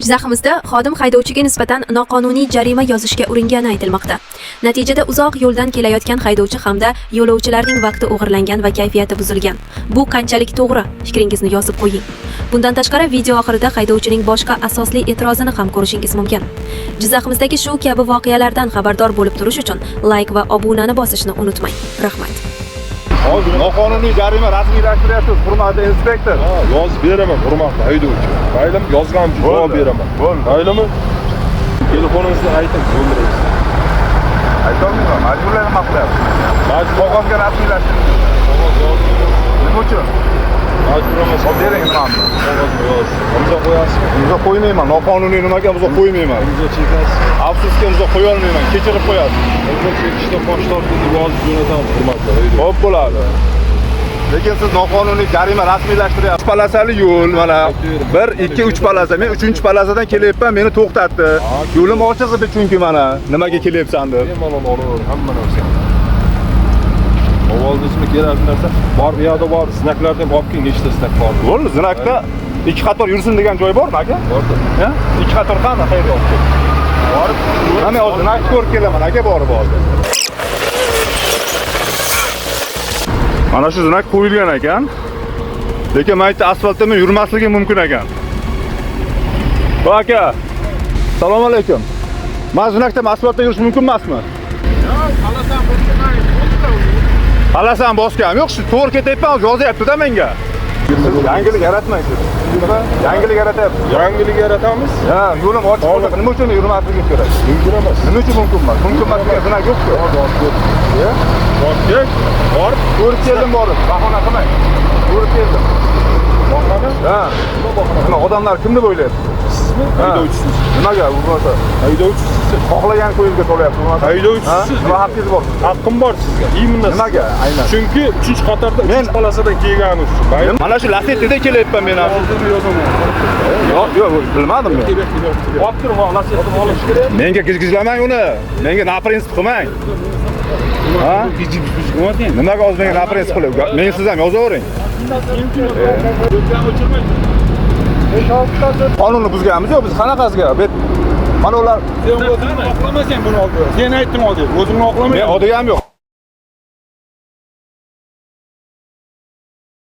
Jizzaximizda xodim haydovchiga nisbatan noqonuniy jarima yozishga uringani aytilmoqda. Natijada uzoq yo'ldan kelayotgan haydovchi hamda yo'lovchilarning vaqti o'g'irlangan va kayfiyati buzilgan. Bu qanchalik to'g'ri? Fikringizni yozib qo'ying. Bundan tashqari video oxirida haydovchining boshqa asosli e'tirozini ham ko'rishingiz mumkin. Jizzaximizdagi shu kabi voqealardan xabardor bo'lib turish uchun like va obunani bosishni unutmang. Rahmat. Hozir noqonuniy jarima rasmiylashtiryapsiz, hurmatli inspektor. Yozib beraman, hurmatli haydovchi. Maylimi, yozganimcha javob beraman. Maylimi? Telefoningizni ayting, bo'lmaysiz. Aytolmayman, majburlar nima qilyapsiz? Qog'ozga rasmiylashtiring. Nima uchun? Majbur emas. Bering nimani? Qog'ozga yozing. Imzo qo'yasizmi? Imzo qo'ymayman, noqonuniy nimaga imzo qo'ymayman. Imzo chekasiz. Afsuski imzo qo'ya olmayman, kechirib qo'yasiz. Imzo chekishdan bosh tortib yozib jo'natamiz, hurmatli haydovchi. Xo'p bo'ladi. Lekin siz noqonuniy jarima rasmiylashtiryapsiz. 3 palasali yo'l mana. 1, 2, 3 palasa. Men 3-palasadan kelyapman, meni to'xtatdi. Yo'lim ochiq edi chunki mana nimaga kelyapsan deb. Bemalol olaver, hamma narsa. Ovozingizmi kerakli narsa? Bor, bu yerda bor. Znaklardan olib keling, nechta znak bor? Bo'ldi, znakda 2 qator yursin degan joy bormi aka? Borda. Ha? 2 qator qani qayerga olib keling? Borib, mana hozir znakni ko'rib kelaman aka, borib hozir. Mana shu znak qo'yilgan ekan. Lekin men aytdim, asfaltda men yurmasligim mumkin ekan. Voy aka. Assalomu alaykum. Men znakda asfaltda yurish mumkin emasmi? Palasan bosgan yo'q, shu to'g'ri ketyapman, yozyapti-da menga. Yangilik yaratmaysiz. Yangilik yaratyapsiz. Yangilik yaratamiz. Ha, yo'lim ochiq bo'lsa, nima uchun yurmasligim kerak? Mumkin emas. Nima uchun mumkin emas? Mumkin emas degan znak yo'q-ku. Ya? Bordik. Borib, Ko'rib keldim borib, bahona qilmang. Ko'rib keldim. bahona. Ha. Nima odamlar kim deb o'ylayapsiz? Sizmi? Haydovchisiz. Nimaga u bo'lsa? Haydovchisiz. Xohlagan ko'yilga to'layapsiz. Haydovchisiz. Nima haqqingiz bor? Haqqim bor sizga. Iyminda. Nimaga? Aynan. Chunki 3-qatorda 3-palasadan kelganim uchun. Mana shu lasettida kelyapman men ham. Yo'q, bilmadim men. Olib turing, lasetni olish kerak. Menga gijgijlamang uni. Menga naprinsip qilmang. Ha? Nimaga hozir menga naprinsip qilib? Men siz ham yozavering. Qonunni buzganmiz yo'q, biz qanaqasiga? Mana ular Sen o'zingni oqlamasan buni oldi. Sen aytding oldi. O'zingni oqlamaysan. men odam yo'q.